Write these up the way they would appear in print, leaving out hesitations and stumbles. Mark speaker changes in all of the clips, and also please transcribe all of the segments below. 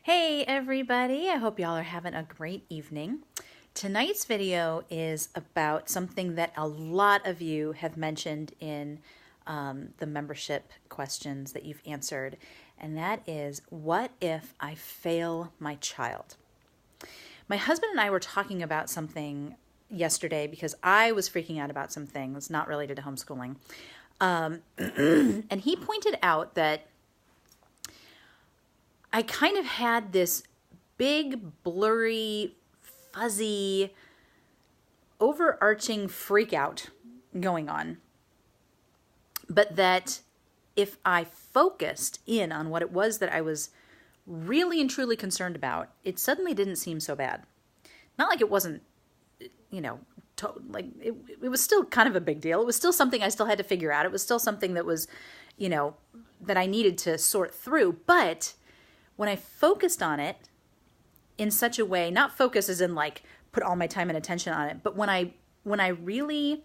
Speaker 1: Hey everybody, I hope y'all are having a great evening. Tonight's video is about something that a lot of you have mentioned in the membership questions that you've answered, and that is, what if I fail my child? My husband and I were talking about something yesterday because I was freaking out about some things not related to homeschooling. And he pointed out that I kind of had this big, blurry, fuzzy, overarching freak out going on. But that if I focused in on what it was that I was really and truly concerned about, it suddenly didn't seem so bad. Not like it wasn't, it was still kind of a big deal. It was still something I still had to figure out. It was still something that was, that I needed to sort through. But when I focused on it in such a way, not focus as in like put all my time and attention on it, but when I really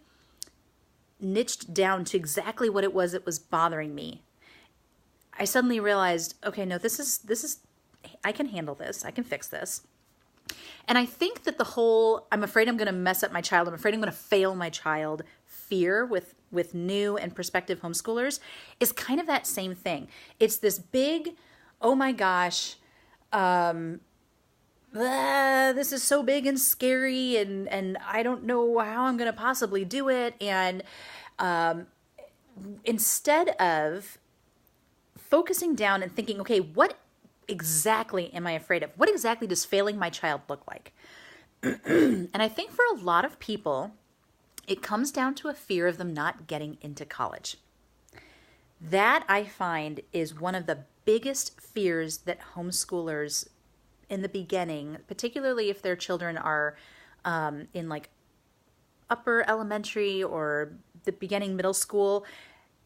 Speaker 1: niched down to exactly what it was that was bothering me, I suddenly realized, okay, no, this is I can handle this. I can fix this. And I think that the whole, I'm afraid I'm going to mess up my child, I'm afraid I'm going to fail my child fear with new and prospective homeschoolers is kind of that same thing. It's this big, oh my gosh, this is so big and scary, and I don't know how I'm going to possibly do it. And instead of focusing down and thinking, okay, what exactly am I afraid of? What exactly does failing my child look like? And I think for a lot of people, it comes down to a fear of them not getting into college. That, I find, is one of the biggest fears that homeschoolers in the beginning, particularly if their children are in like upper elementary or the beginning middle school,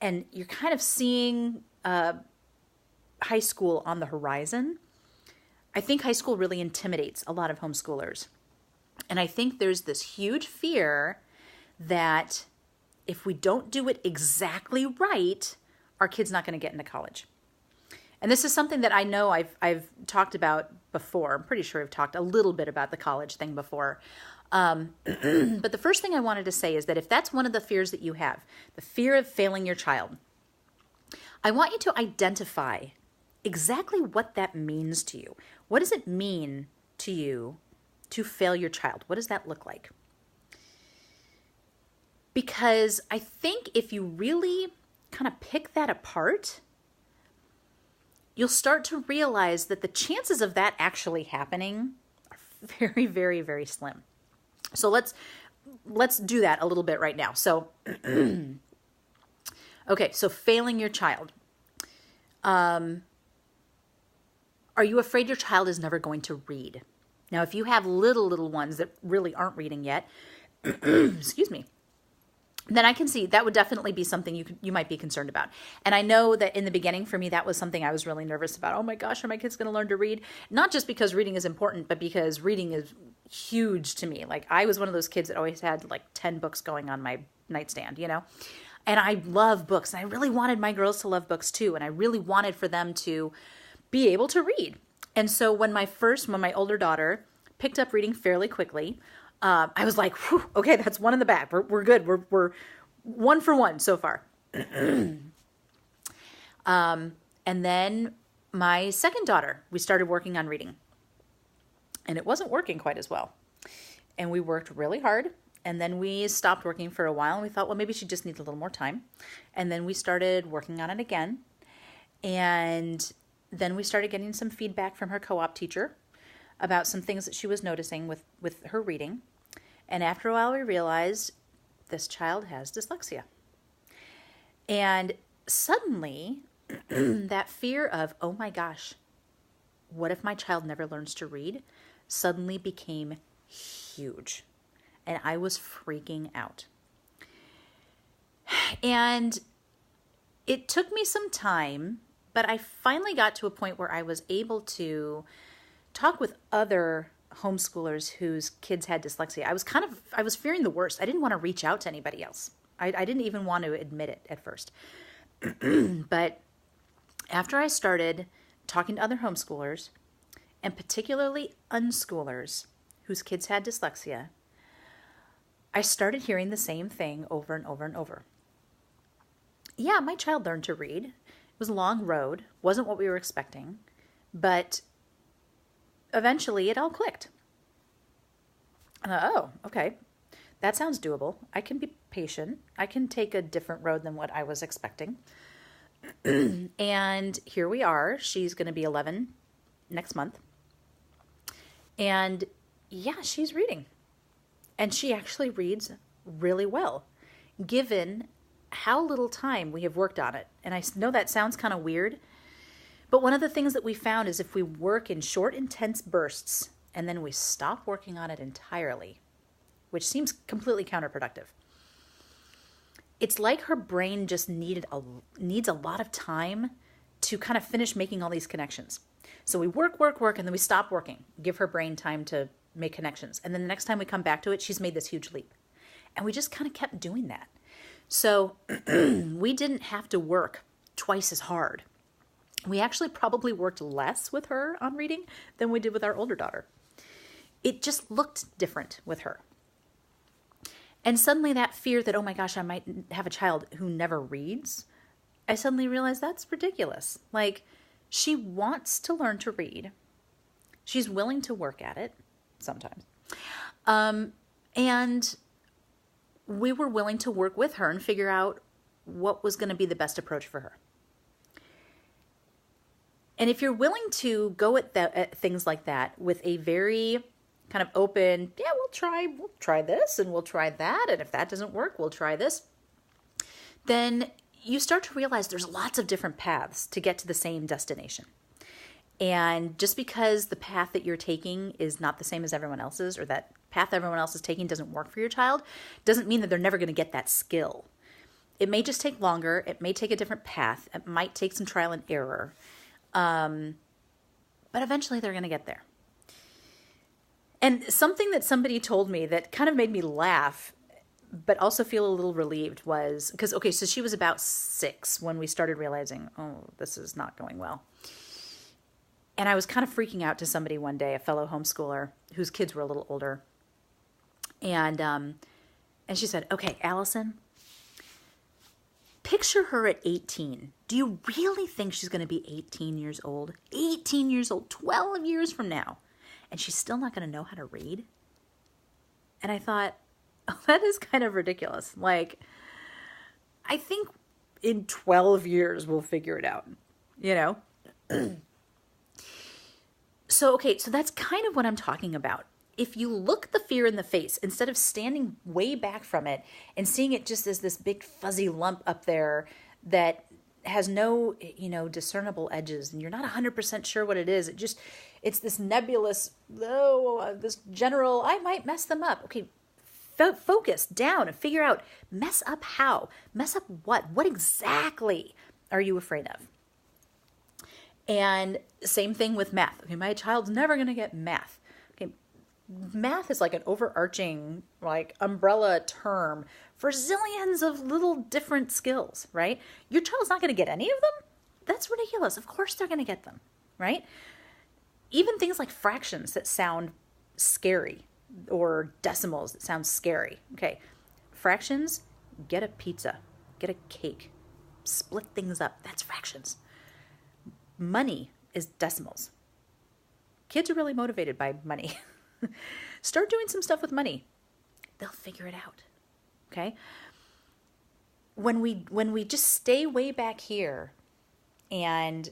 Speaker 1: and you're kind of seeing high school on the horizon. I think high school really intimidates a lot of homeschoolers. And I think there's this huge fear that if we don't do it exactly right, our kid's not going to get into college. And this is something that I know I've talked about before. I'm pretty sure I've talked a little bit about the college thing before. But the first thing I wanted to say is that if that's one of the fears that you have, the fear of failing your child, I want you to identify exactly what that means to you. What does it mean to you to fail your child? What does that look like? Because I think if you really kind of pick that apart, you'll start to realize that the chances of that actually happening are very, very, very slim. So let's do that a little bit right now. So, okay, so failing your child. Are you afraid your child is never going to read? Now, if you have little ones that really aren't reading yet, excuse me, then I can see that would definitely be something you might be concerned about. And I know that in the beginning, for me, that was something I was really nervous about. Oh my gosh, are my kids going to learn to read? Not just because reading is important, but because reading is huge to me. Like, I was one of those kids that always had like 10 books going on my nightstand, And I love books. And I really wanted my girls to love books too. And I really wanted for them to be able to read. And so when my older daughter picked up reading fairly quickly, I was like, whew, okay, that's one in the bag. We're good. We're 1 for 1 so far. And then my second daughter, we started working on reading. And it wasn't working quite as well. And we worked really hard. And then we stopped working for a while. And we thought, well, maybe she just needs a little more time. And then we started working on it again. And then we started getting some feedback from her co-op teacher about some things that she was noticing with her reading. And after a while, we realized this child has dyslexia. And suddenly, that fear of, oh my gosh, what if my child never learns to read, suddenly became huge. And I was freaking out. And it took me some time, but I finally got to a point where I was able to talk with other homeschoolers whose kids had dyslexia. I was fearing the worst. I didn't want to reach out to anybody else. I didn't even want to admit it at first. But after I started talking to other homeschoolers and particularly unschoolers whose kids had dyslexia, I started hearing the same thing over and over and over. Yeah, my child learned to read. It was a long road, wasn't what we were expecting, but eventually it all clicked. Oh, okay. That sounds doable. I can be patient. I can take a different road than what I was expecting. And here we are. She's going to be 11 next month. And yeah, she's reading. And she actually reads really well, given how little time we have worked on it. And I know that sounds kind of weird, but one of the things that we found is if we work in short, intense bursts, and then we stop working on it entirely, which seems completely counterproductive, it's like her brain just needs a lot of time to kind of finish making all these connections. So we work, and then we stop working, give her brain time to make connections. And then the next time we come back to it, she's made this huge leap. And we just kind of kept doing that. So we didn't have to work twice as hard. We actually probably worked less with her on reading than we did with our older daughter. It just looked different with her. And suddenly that fear that, oh my gosh, I might have a child who never reads, I suddenly realized that's ridiculous. Like, she wants to learn to read. She's willing to work at it sometimes. And we were willing to work with her and figure out what was going to be the best approach for her. And if you're willing to go at things like that with a very kind of open, yeah, we'll try this and we'll try that. And if that doesn't work, we'll try this. Then you start to realize there's lots of different paths to get to the same destination. And just because the path that you're taking is not the same as everyone else's, or that path everyone else is taking doesn't work for your child, doesn't mean that they're never going to get that skill. It may just take longer. It may take a different path. It might take some trial and error. But eventually they're going to get there. And something that somebody told me that kind of made me laugh, but also feel a little relieved was, because, okay, so she was about 6 when we started realizing, oh, this is not going well. And I was kind of freaking out to somebody one day, a fellow homeschooler whose kids were a little older. And she said, okay, Allison, picture her at 18. Do you really think she's going to be 18 years old? 18 years old, 12 years from now. And she's still not going to know how to read? And I thought, oh, that is kind of ridiculous. Like, I think in 12 years we'll figure it out, you know? So that's kind of what I'm talking about. If you look the fear in the face, instead of standing way back from it and seeing it just as this big fuzzy lump up there that has no, discernible edges, and you're not 100% sure what it is. It's this nebulous, this general, I might mess them up. Okay, focus down and figure out, mess up how? Mess up what? What exactly are you afraid of? And same thing with math. Okay, my child's never going to get math. Okay, math is like an overarching, umbrella term for zillions of little different skills, right? Your child's not going to get any of them? That's ridiculous. Of course they're going to get them, right? Even things like fractions that sound scary, or decimals that sound scary. Okay, fractions, get a pizza, get a cake, split things up. That's fractions. Money is decimals. Kids are really motivated by money. Start doing some stuff with money. They'll figure it out. Okay? When we just stay way back here and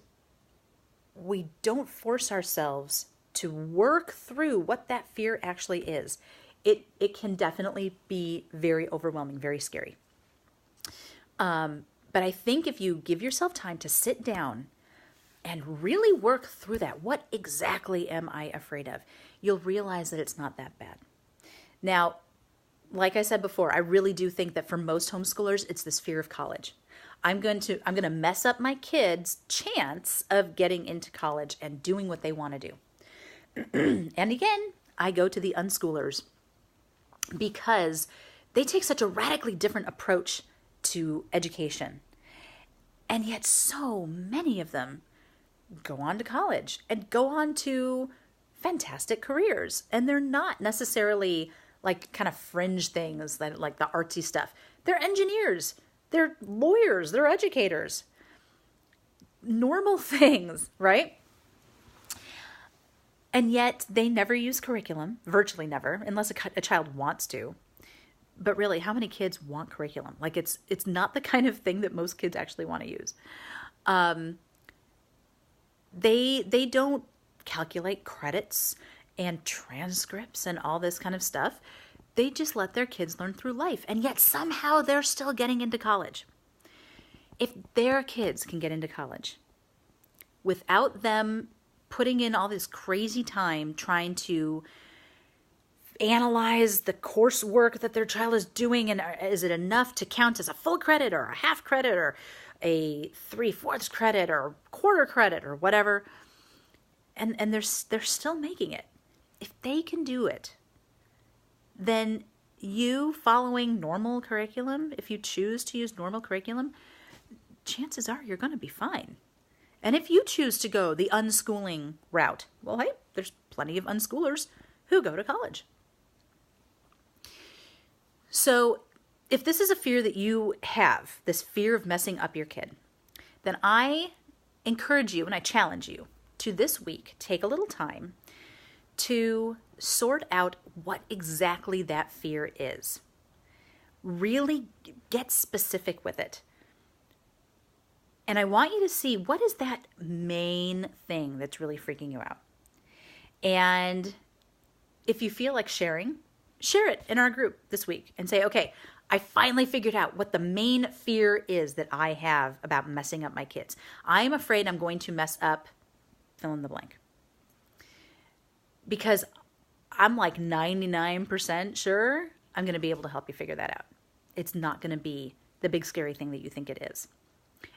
Speaker 1: we don't force ourselves to work through what that fear actually is, it can definitely be very overwhelming, very scary. But I think if you give yourself time to sit down and really work through that, what exactly am I afraid of? You'll realize that it's not that bad. Now, like I said before, I really do think that for most homeschoolers, it's this fear of college. I'm going to mess up my kids' chance of getting into college and doing what they want to do. And again, I go to the unschoolers because they take such a radically different approach to education. And yet so many of them go on to college and go on to fantastic careers. And they're not necessarily like kind of fringe things that like the artsy stuff. They're engineers, they're lawyers, they're educators. Normal things, right? And yet they never use curriculum, virtually never, unless a child wants to. But really, how many kids want curriculum? Like it's not the kind of thing that most kids actually want to use. They don't calculate credits and transcripts and all this kind of stuff. They just let their kids learn through life. And yet somehow they're still getting into college. If their kids can get into college without them putting in all this crazy time trying to analyze the coursework that their child is doing, and is it enough to count as a full credit or a half credit or a 3/4 credit or quarter credit or whatever, and they're still making it. If they can do it, then you following normal curriculum, if you choose to use normal curriculum, chances are you're going to be fine. And if you choose to go the unschooling route, well, hey, there's plenty of unschoolers who go to college. So if this is a fear that you have, this fear of messing up your kid, then I encourage you and I challenge you to this week take a little time to sort out what exactly that fear is. Really get specific with it. And I want you to see, what is that main thing that's really freaking you out? And if you feel like sharing, share it in our group this week and say, okay, I finally figured out what the main fear is that I have about messing up my kids. I'm afraid I'm going to mess up fill in the blank. Because I'm like 99% sure I'm going to be able to help you figure that out. It's not going to be the big scary thing that you think it is.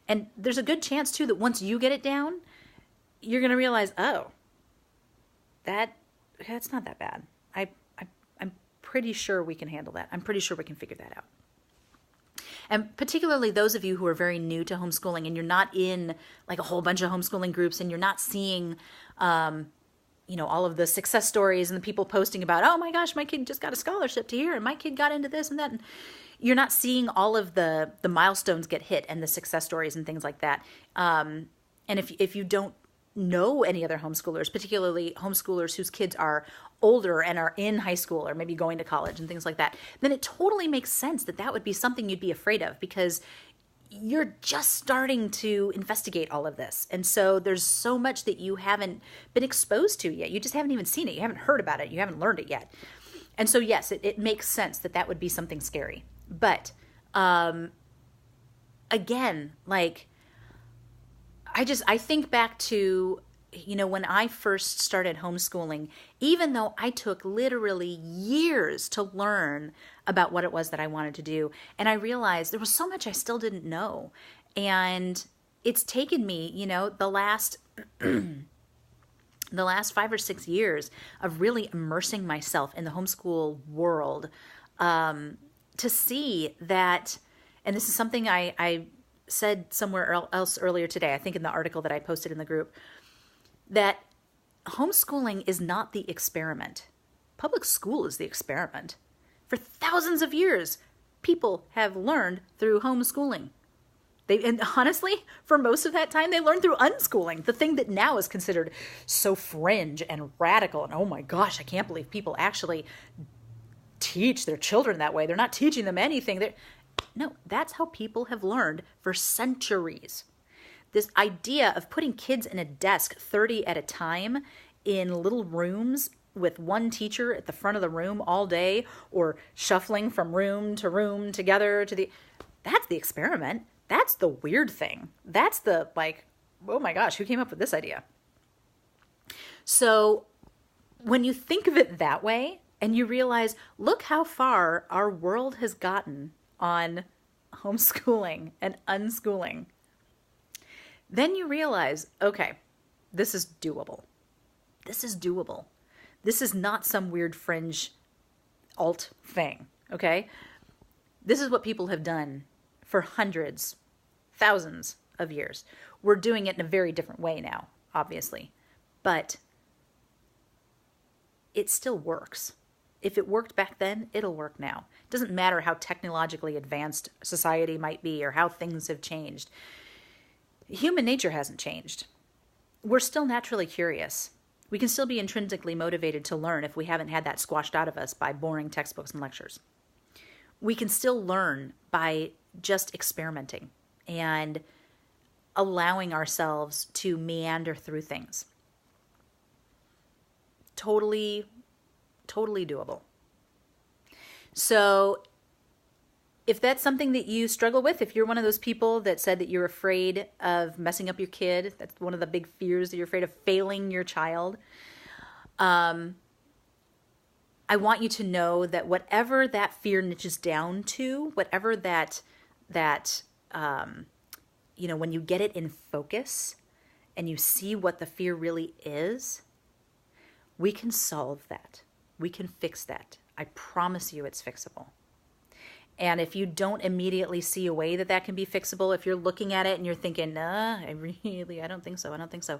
Speaker 1: And there's a good chance, too, that once you get it down, you're going to realize, oh, that's not that bad. I'm pretty sure we can handle that. I'm pretty sure we can figure that out. And particularly those of you who are very new to homeschooling and you're not in like a whole bunch of homeschooling groups and you're not seeing, all of the success stories and the people posting about, oh my gosh, my kid just got a scholarship to here and my kid got into this and that. And you're not seeing all of the milestones get hit and the success stories and things like that. And if you don't know any other homeschoolers, particularly homeschoolers whose kids are older and are in high school or maybe going to college and things like that, then it totally makes sense that that would be something you'd be afraid of because you're just starting to investigate all of this. And so there's so much that you haven't been exposed to yet. You just haven't even seen it. You haven't heard about it. You haven't learned it yet. And so, yes, it makes sense that that would be something scary. But again, like, I think back to, when I first started homeschooling, even though I took literally years to learn about what it was that I wanted to do, and I realized there was so much I still didn't know. And it's taken me, the last 5 or 6 years of really immersing myself in the homeschool world to see that, and this is something I said somewhere else earlier today, I think in the article that I posted in the group, that homeschooling is not the experiment. Public school is the experiment. For thousands of years, people have learned through homeschooling. And honestly, for most of that time, they learned through unschooling, the thing that now is considered so fringe and radical. And oh my gosh, I can't believe people actually teach their children that way. They're not teaching them anything. No, that's how people have learned for centuries. This idea of putting kids in a desk 30 at a time in little rooms with one teacher at the front of the room all day, or shuffling from room to together that's the experiment. That's the weird thing. That's the oh my gosh, who came up with this idea? So when you think of it that way and you realize, look how far our world has gotten on homeschooling and unschooling, then you realize, okay, this is doable. This is doable. This is not some weird fringe alt thing, okay? This is what people have done for hundreds, thousands of years. We're doing it in a very different way now, obviously. But it still works. If it worked back then, it'll work now. It doesn't matter how technologically advanced society might be or how things have changed. Human nature hasn't changed. We're still naturally curious. We can still be intrinsically motivated to learn if we haven't had that squashed out of us by boring textbooks and lectures. We can still learn by just experimenting and allowing ourselves to meander through things. Totally doable. So if that's something that you struggle with, if you're one of those people that said that you're afraid of messing up your kid, that's one of the big fears, that you're afraid of failing your child, I want you to know that whatever that fear niches down to, whatever that when you get it in focus and you see what the fear really is, we can solve that. We can fix that. I promise you it's fixable. And if you don't immediately see a way that can be fixable, if you're looking at it and you're thinking, I don't think so.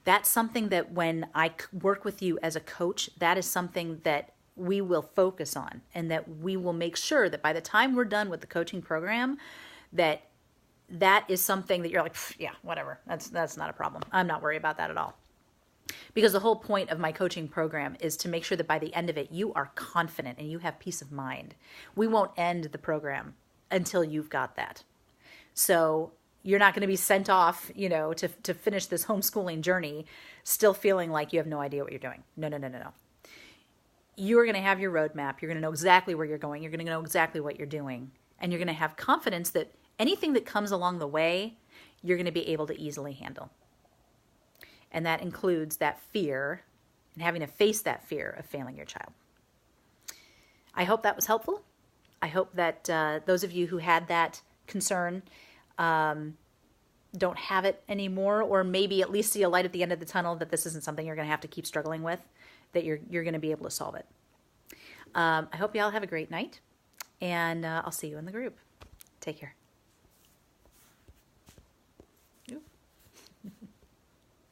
Speaker 1: That's something that when I work with you as a coach, that is something that we will focus on, and that we will make sure that by the time we're done with the coaching program, that is something that you're like, yeah, whatever. That's not a problem. I'm not worried about that at all. Because the whole point of my coaching program is to make sure that by the end of it, you are confident and you have peace of mind. We won't end the program until you've got that. So you're not going to be sent off, to finish this homeschooling journey still feeling like you have no idea what you're doing. No. You're going to have your roadmap. You're going to know exactly where you're going. You're going to know exactly what you're doing. And you're going to have confidence that anything that comes along the way, you're going to be able to easily handle. And that includes that fear and having to face that fear of failing your child. I hope that was helpful. I hope that those of you who had that concern don't have it anymore, or maybe at least see a light at the end of the tunnel, that this isn't something you're going to have to keep struggling with, that you're going to be able to solve it. I hope you all have a great night, and I'll see you in the group. Take care.